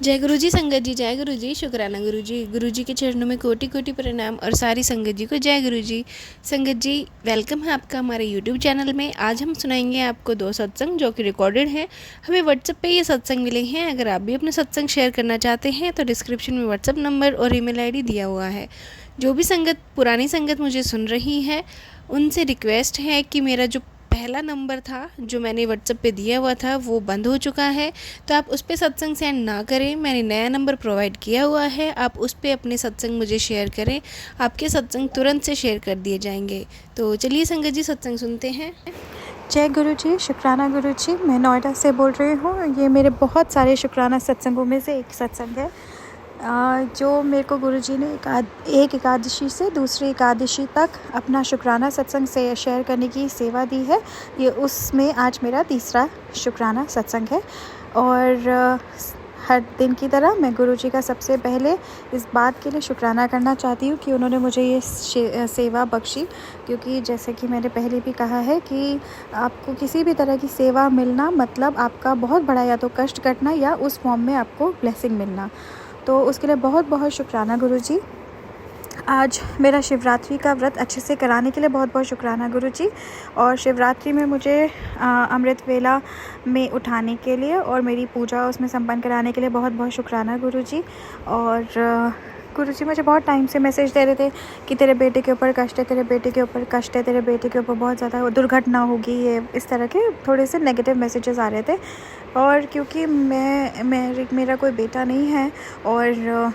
जय गुरु जी संगत जी, जय गुरु जी, शुक्राना गुरु जी के चरणों में कोटि कोटि प्रणाम और सारी संगत जी को जय गुरु जी। संगत जी, वेलकम है आपका हमारे यूट्यूब चैनल में। आज हम सुनाएंगे आपको 2 सत्संग जो कि रिकॉर्डेड हैं। हमें व्हाट्सएप पे ये सत्संग मिले हैं। अगर आप भी अपने सत्संग शेयर करना चाहते हैं तो डिस्क्रिप्शन में व्हाट्सएप नंबर और ईमेल आईडी दिया हुआ है। जो भी संगत पुरानी संगत मुझे सुन रही है उनसे रिक्वेस्ट है कि मेरा जो पहला नंबर था जो मैंने व्हाट्सएप पे दिया हुआ था वो बंद हो चुका है, तो आप उस पर सत्संग सेंड ना करें। मैंने नया नंबर प्रोवाइड किया हुआ है, आप उस पर अपने सत्संग मुझे शेयर करें। आपके सत्संग तुरंत से शेयर कर दिए जाएंगे। तो चलिए संगत जी सत्संग सुनते हैं। जय गुरु जी, शुक्राना गुरु जी। मैं नोएडा से बोल रही हूँ। ये मेरे बहुत सारे शुक्राना सत्संगों में से एक सत्संग है जो मेरे को गुरु जी ने एक एकादशी से दूसरी एकादशी तक अपना शुक्राना सत्संग से शेयर करने की सेवा दी है। ये उसमें आज मेरा तीसरा शुक्राना सत्संग है। और हर दिन की तरह मैं गुरु जी का सबसे पहले इस बात के लिए शुक्राना करना चाहती हूँ कि उन्होंने मुझे ये सेवा बख्शी। क्योंकि जैसे कि मैंने पहले भी कहा है कि आपको किसी भी तरह की सेवा मिलना मतलब आपका बहुत बड़ा या तो कष्ट कटना या उस फॉर्म में आपको ब्लेसिंग मिलना। तो उसके लिए बहुत बहुत शुक्राना गुरु जी। आज मेरा शिवरात्रि का व्रत अच्छे से कराने के लिए बहुत बहुत शुक्राना गुरु जी। और शिवरात्रि में मुझे अमृत वेला में उठाने के लिए और मेरी पूजा उसमें संपन्न कराने के लिए बहुत बहुत शुक्राना गुरु जी। और गुरु जी मुझे बहुत टाइम से मैसेज दे रहे थे कि तेरे बेटे के ऊपर कष्ट है, तेरे बेटे के ऊपर कष्ट है, तेरे बेटे के ऊपर बहुत ज़्यादा दुर्घटना होगी। ये इस तरह के थोड़े से नेगेटिव मैसेजेस आ रहे थे। और क्योंकि मेरा कोई बेटा नहीं है और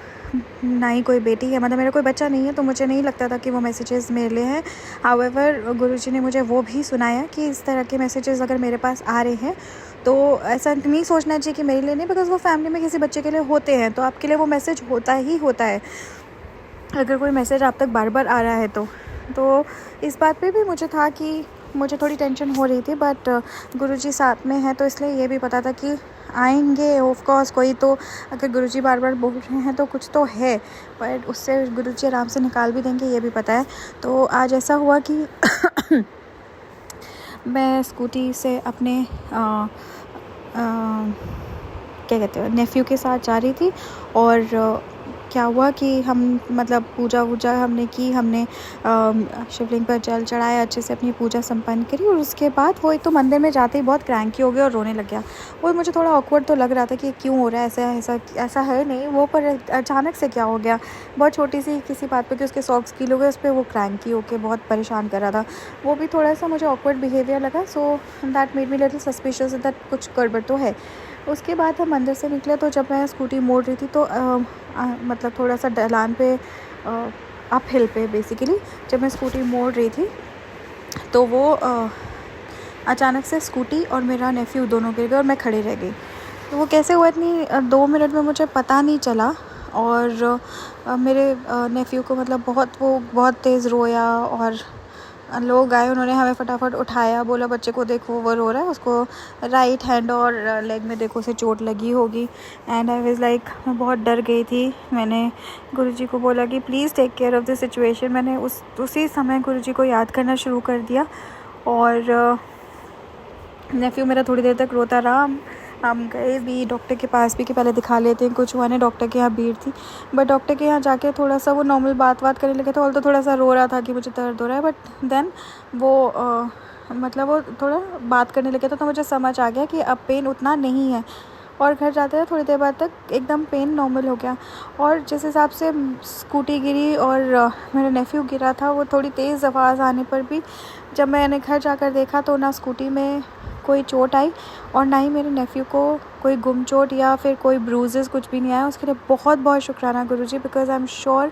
ना ही कोई बेटी है, मतलब मेरा कोई बच्चा नहीं है, तो मुझे नहीं लगता था कि वो मैसेजेस मेरे लिए हैं। हाउएवर गुरुजी ने मुझे वो भी सुनाया कि इस तरह के मैसेजेस अगर मेरे पास आ रहे हैं तो ऐसा नहीं सोचना चाहिए कि मेरे लिए नहीं, बिकॉज़ वो फैमिली में किसी बच्चे के लिए होते हैं, तो आपके लिए वो मैसेज होता ही होता है अगर कोई मैसेज आप तक बार बार आ रहा है तो इस बात पे भी मुझे था कि मुझे थोड़ी टेंशन हो रही थी। बट गुरुजी साथ में है तो इसलिए ये भी पता था कि आएंगे ऑफ कोर्स कोई तो, अगर गुरुजी बार बार बोल रहे हैं तो कुछ तो है, पर उससे गुरुजी आराम से निकाल भी देंगे, ये भी पता है। तो आज ऐसा हुआ कि मैं स्कूटी से अपने क्या कहते हैं नेफ्यू के साथ जा रही थी। और क्या हुआ कि हम मतलब पूजा वूजा हमने की, हमने शिवलिंग पर जल चढ़ाया, अच्छे से अपनी पूजा संपन्न करी। और उसके बाद वो एक तो मंदिर में जाते ही बहुत क्रैंकी हो गया और रोने लग गया। वो मुझे थोड़ा ऑकवर्ड तो लग रहा था कि क्यों हो रहा है, ऐसा है नहीं वो, पर अचानक से क्या हो गया, बहुत छोटी सी किसी बात पे कि उसके सॉक्स गीले हो गए, उस पर वो क्रैंकी होकर बहुत परेशान कर रहा था। वो भी थोड़ा सा मुझे ऑकवर्ड बिहेवियर लगा। So that made me little suspicious that कुछ गड़बड़ तो है। उसके बाद हम अंदर से निकले तो जब मैं स्कूटी मोड़ रही थी तो मतलब थोड़ा सा ढलान पे अप हिल पे बेसिकली जब मैं स्कूटी मोड़ रही थी तो वो अचानक से स्कूटी और मेरा नेफ्यू दोनों गिर गए और मैं खड़ी रह गई। तो वो कैसे हुआ इतनी 2 मिनट में मुझे पता नहीं चला। और मेरे नेफ्यू को मतलब बहुत तेज़ रोया और लोग आए, उन्होंने हमें फटाफट उठाया, बोला बच्चे को देखो वो रो रहा है, उसको राइट हैंड और लेग में देखो उसे चोट लगी होगी। एंड आई वाज लाइक, मैं बहुत डर गई थी। मैंने गुरुजी को बोला कि please take care of the situation. मैंने उसी समय गुरुजी को याद करना शुरू कर दिया। और नेफ्यू मेरा थोड़ी देर तक रोता रहा। हम गए भी डॉक्टर के पास भी कि पहले दिखा लेते हैं, कुछ हुआ नहीं। डॉक्टर के यहाँ भीड़ थी, बट डॉक्टर के यहाँ जाके थोड़ा सा वो नॉर्मल बात करने लगे थे। और तो थोड़ा सा रो रहा था कि मुझे दर्द हो रहा है, बट देन वो मतलब वो थोड़ा बात करने लगे तो मुझे समझ आ गया कि अब पेन उतना नहीं है। और घर जाते हैं थोड़ी देर बाद तक एकदम पेन नॉर्मल हो गया। और जिस हिसाब से स्कूटी गिरी और मेरा नेफ्यू गिरा था, वो थोड़ी तेज़ आवाज़ आने पर भी जब मैंने घर जाकर देखा तो ना स्कूटी में कोई चोट आई और ना ही मेरे नेफ्यू को कोई गुम चोट या फिर कोई ब्रूजेस कुछ भी नहीं आया। उसके लिए बहुत बहुत शुक्राना गुरुजी, बिकॉज़ आई एम श्योर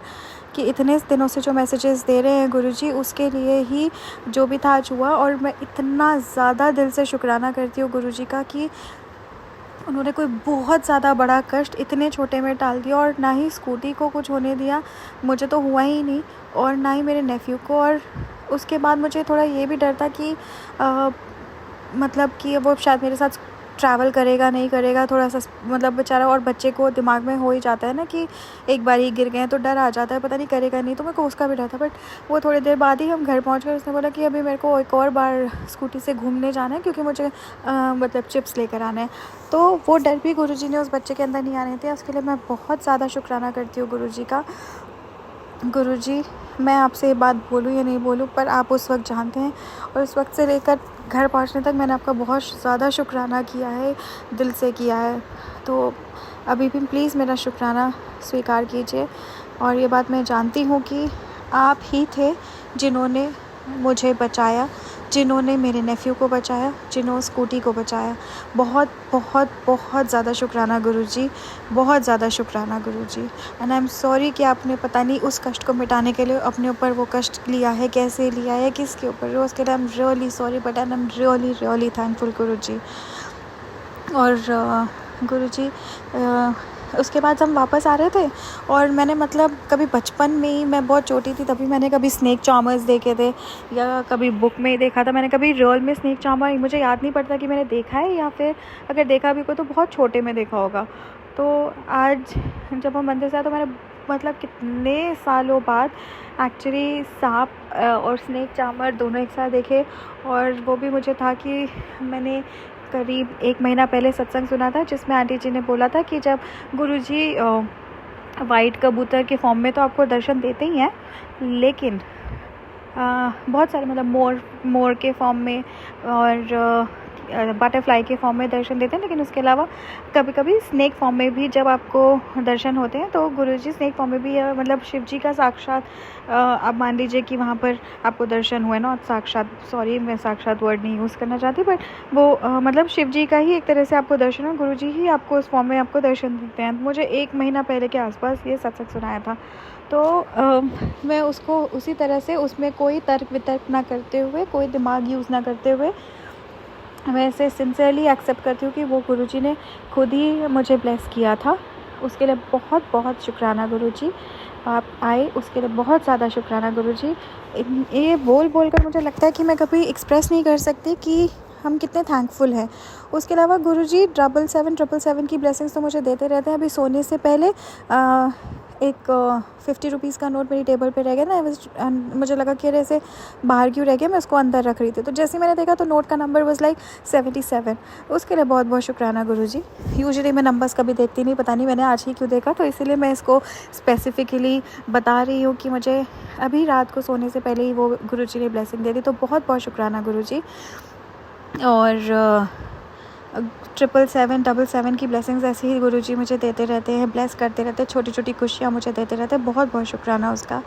कि इतने दिनों से जो मैसेजेस दे रहे हैं गुरुजी, उसके लिए ही जो भी था आज हुआ। और मैं इतना ज़्यादा दिल से शुक्राना करती हूँ गुरुजी का कि उन्होंने कोई बहुत ज़्यादा बड़ा कष्ट इतने छोटे में टाल दिया। और ना ही स्कूटी को कुछ होने दिया, मुझे तो हुआ ही नहीं, और ना ही मेरे नेफ्यू को। और उसके बाद मुझे थोड़ा ये भी डर था कि मतलब कि वो शायद मेरे साथ ट्रैवल करेगा नहीं करेगा, थोड़ा सा मतलब बेचारा, और बच्चे को दिमाग में हो ही जाता है ना कि एक बार ही गिर गए तो डर आ जाता है, पता नहीं करेगा नहीं, तो मेरे को उसका भी डर था। बट वो थोड़ी देर बाद ही हम घर पहुँच गए। उसने बोला कि अभी मेरे को एक और बार स्कूटी से घूमने जाना है क्योंकि मुझे मतलब चिप्स लेकर आने हैं। तो वो डर भी गुरुजी ने उस बच्चे के अंदर नहीं आने दिया। उसके लिए मैं बहुत ज़्यादा शुक्राना करती हूँ गुरुजी का। गुरुजी, मैं आपसे ये बात बोलूँ या नहीं बोलूँ, पर आप उस वक्त जानते हैं, और उस वक्त से लेकर घर पहुंचने तक मैंने आपका बहुत ज़्यादा शुक्राना किया है, दिल से किया है। तो अभी भी प्लीज़ मेरा शुक्राना स्वीकार कीजिए। और ये बात मैं जानती हूँ कि आप ही थे जिन्होंने मुझे बचाया, जिन्होंने मेरे नेफ्यू को बचाया, जिन्होंने स्कूटी को बचाया। बहुत बहुत बहुत ज़्यादा शुक्राना गुरुजी, बहुत ज़्यादा शुक्राना गुरुजी। एंड आई एम सॉरी कि आपने पता नहीं उस कष्ट को मिटाने के लिए अपने ऊपर वो कष्ट लिया है, कैसे लिया है, किसके ऊपर, उसके लिए I am really sorry, but I am really really thankful Guruji. और गुरुजी, उसके बाद हम वापस आ रहे थे, और मैंने मतलब कभी बचपन में ही, मैं बहुत छोटी थी तभी मैंने कभी स्नेक चार्मर्स देखे थे या कभी बुक में ही देखा था। मैंने कभी रियल में स्नेक चार्मर, मुझे याद नहीं पड़ता कि मैंने देखा है या फिर अगर देखा भी को तो बहुत छोटे में देखा होगा। तो आज जब हम मंदिर से आए तो मैंने मतलब कितने सालों बाद एक्चुअली सांप और स्नेक चार्मर दोनों एक साथ देखे। और वो भी मुझे था कि मैंने करीब 1 महीना पहले सत्संग सुना था जिसमें आंटी जी ने बोला था कि जब गुरुजी वाइट कबूतर के फॉर्म में तो आपको दर्शन देते ही हैं, लेकिन बहुत सारे मतलब मोर के फॉर्म में और बटरफ्लाई के फॉर्म में दर्शन देते हैं, लेकिन उसके अलावा कभी कभी स्नेक फॉर्म में भी जब आपको दर्शन होते हैं तो गुरुजी स्नेक फॉर्म में भी मतलब शिव जी का साक्षात, आप मान लीजिए कि वहाँ पर आपको दर्शन हुए ना, साक्षात, सॉरी मैं साक्षात वर्ड नहीं यूज़ करना चाहती, बट वो मतलब शिव जी का ही एक तरह से आपको दर्शन हो, गुरुजी ही आपको उस फॉर्म में आपको दर्शन देते हैं। मुझे 1 महीना पहले के आसपास ये सत्संग सुनाया था। तो मैं उसको उसी तरह से, उसमें कोई तर्क वितर्क ना करते हुए, कोई दिमाग यूज़ ना करते हुए, मैं इसे सिंसियरली एक्सेप्ट करती हूँ कि वो गुरुजी ने खुद ही मुझे ब्लेस किया था। उसके लिए बहुत बहुत शुक्राना गुरुजी। आप आए उसके लिए बहुत ज़्यादा शुक्राना गुरुजी। ये बोल कर मुझे लगता है कि मैं कभी एक्सप्रेस नहीं कर सकती कि हम कितने थैंकफुल हैं। उसके अलावा गुरुजी 777 की ब्लेसिंग्स तो मुझे देते रहते हैं। अभी सोने से पहले एक 50 रुपीज़ का नोट मेरी टेबल पे रह गया ना, मुझे लगा कि अरे ऐसे बाहर क्यों रह गया, मैं उसको अंदर रख रही थी, तो जैसे ही मैंने देखा तो नोट का नंबर वाज लाइक 77। उसके लिए बहुत बहुत शुक्राना गुरुजी। यूजुअली मैं नंबर्स कभी देखती नहीं, पता नहीं मैंने आज ही क्यों देखा, तो इसीलिए मैं इसको स्पेसिफिकली बता रही हूँ कि मुझे अभी रात को सोने से पहले ही वो गुरुजी ने ब्लेसिंग दे दी। तो बहुत बहुत शुक्राना गुरुजी। और 777 की ब्लेसिंग्स ऐसे ही गुरुजी मुझे देते रहते हैं, ब्लेस करते रहते हैं, छोटी छोटी खुशियाँ मुझे देते रहते हैं। बहुत बहुत शुक्राना उसका।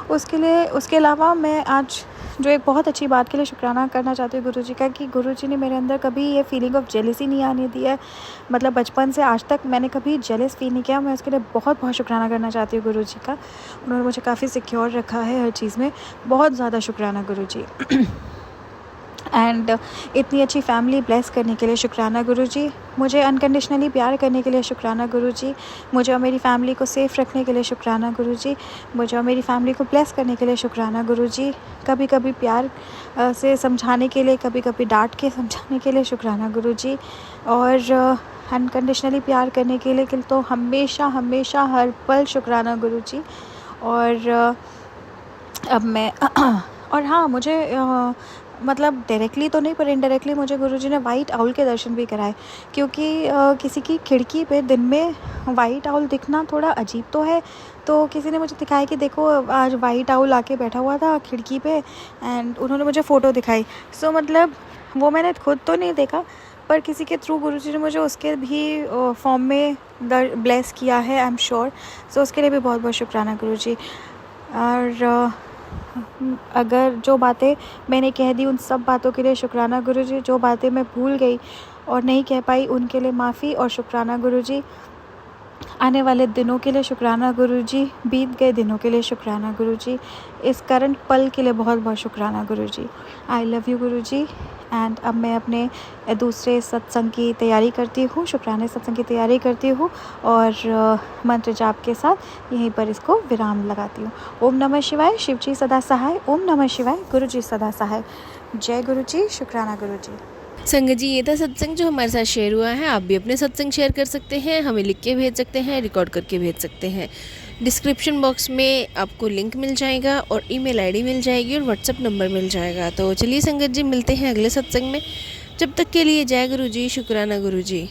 उसके लिए, उसके अलावा मैं आज जो एक बहुत अच्छी बात के लिए शुक्राना करना चाहती हूँ गुरुजी का, कि गुरुजी ने मेरे अंदर कभी ये फीलिंग ऑफ जेलसी नहीं आने दी है। मतलब बचपन से आज तक मैंने कभी जेलस फील नहीं किया। मैं उसके लिए बहुत बहुत शुक्राना करना चाहती हूँ गुरुजी का। उन्होंने मुझे काफ़ी सिक्योर रखा है हर चीज़ में। बहुत ज़्यादा शुक्राना गुरुजी। एंड इतनी अच्छी फैमिली ब्लेस करने के लिए शुक्राना गुरुजी। मुझे अनकंडीशनली प्यार करने के लिए शुक्राना गुरुजी। मुझे और मेरी फैमिली को सेफ़ रखने के लिए शुक्राना गुरुजी। मुझे और मेरी फैमिली को ब्लेस करने के लिए शुक्राना गुरुजी। कभी कभी प्यार से समझाने के लिए, कभी कभी डांट के समझाने के लिए शुक्राना गुरुजी। और अनकंडीशनली प्यार करने के लिए तो हमेशा हमेशा हर पल शुक्राना गुरुजी। और अब मैं और हाँ, मुझे मतलब डायरेक्टली तो नहीं पर इनडायरेक्टली मुझे गुरुजी ने वाइट आउल के दर्शन भी कराए, क्योंकि किसी की खिड़की पे दिन में वाइट आउल दिखना थोड़ा अजीब तो है। तो किसी ने मुझे दिखाया कि देखो आज वाइट आउल आके बैठा हुआ था खिड़की पे, एंड उन्होंने मुझे फ़ोटो दिखाई। सो मतलब वो मैंने खुद तो नहीं देखा, पर किसी के थ्रू गुरुजी ने मुझे उसके भी फॉर्म में ब्लेस किया है, आई एम श्योर। सो उसके लिए भी बहुत बहुत शुक्राना गुरुजी। और अगर जो बातें मैंने कह दी उन सब बातों के लिए शुक्राना गुरुजी। जो बातें मैं भूल गई और नहीं कह पाई उनके लिए माफ़ी और शुक्राना गुरुजी। आने वाले दिनों के लिए शुक्राना गुरुजी। बीत गए दिनों के लिए शुक्राना गुरुजी। इस करंट पल के लिए बहुत बहुत शुक्राना Guruji. I love you Guruji. And अब मैं अपने दूसरे सत्संग की तैयारी करती हूँ, शुक्राने सत्संग की तैयारी करती हूँ, और मंत्र जाप के साथ यहीं पर इसको विराम लगाती हूँ। ओम नमः शिवाय। शिव जी सदा सहाय। ओम नमः शिवाय। गुरुजी सदा सहाय। जय गुरुजी। शुक्राना गुरुजी। संगत जी, ये था सत्संग जो हमारे साथ शेयर हुआ है। आप भी अपने सत्संग शेयर कर सकते हैं, हमें लिख के भेज सकते हैं, रिकॉर्ड करके भेज सकते हैं। डिस्क्रिप्शन बॉक्स में आपको लिंक मिल जाएगा और ईमेल आईडी मिल जाएगी और व्हाट्सअप नंबर मिल जाएगा। तो चलिए संगत जी, मिलते हैं अगले सत्संग में। जब तक के लिए जय गुरु जी, शुक्राना गुरु जी।